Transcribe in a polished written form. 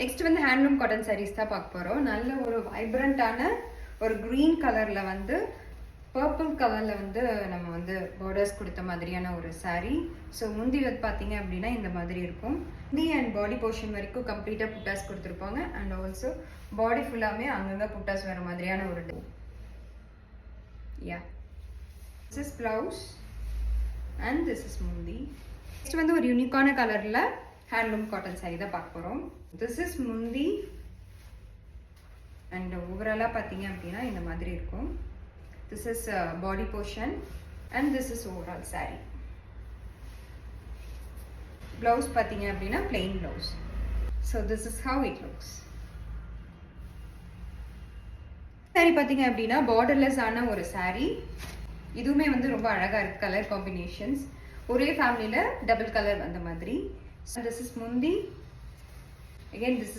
Next வந்து handloom cotton saris தான் பார்க்க போகிறோம். நல்ல ஒரு வைப்ரண்ட்டான ஒரு க்ரீன் கலரில் வந்து பர்பிள் கலரில் வந்து நம்ம வந்து பார்டர்ஸ் கொடுத்த மாதிரியான ஒரு சாரீ. ஸோ முந்தி வந்து பார்த்தீங்க அப்படின்னா இந்த மாதிரி இருக்கும். நீ அண்ட் பாடி போர்ஷன் வரைக்கும் கம்ப்ளீட்டாக புட்டாஸ் கொடுத்துருப்பாங்க. அண்ட் ஆல்சோ பாடி ஃபுல்லாமே அங்கங்கே புட்டாஸ் வர மாதிரியான ஒரு yeah this is blouse and this is முந்தி. நெக்ஸ்ட் வந்து ஒரு யூனிக்கான கலரில் ஹேண்ட்லூம் காட்டன் சாரீ தான் பார்க்க போகிறோம். திஸ் இஸ் முந்தி அண்ட் ஓவராலாக பார்த்தீங்க அப்படின்னா இந்த மாதிரி இருக்கும். This is body portion and this is overall sari. Blouse பார்த்தீங்க அப்படின்னா plain blouse. So this is how it looks. Sari பார்த்தீங்க அப்படின்னா பார்டர்லெஸ் ஆன ஒரு சாரீ. இதுவுமே வந்து ரொம்ப அழகாக இருக்குது. கலர் காம்பினேஷன்ஸ் ஒரே ஃபேமிலியில் டபுள் கலர் அந்த மாதிரி. So this is mundi. Again this is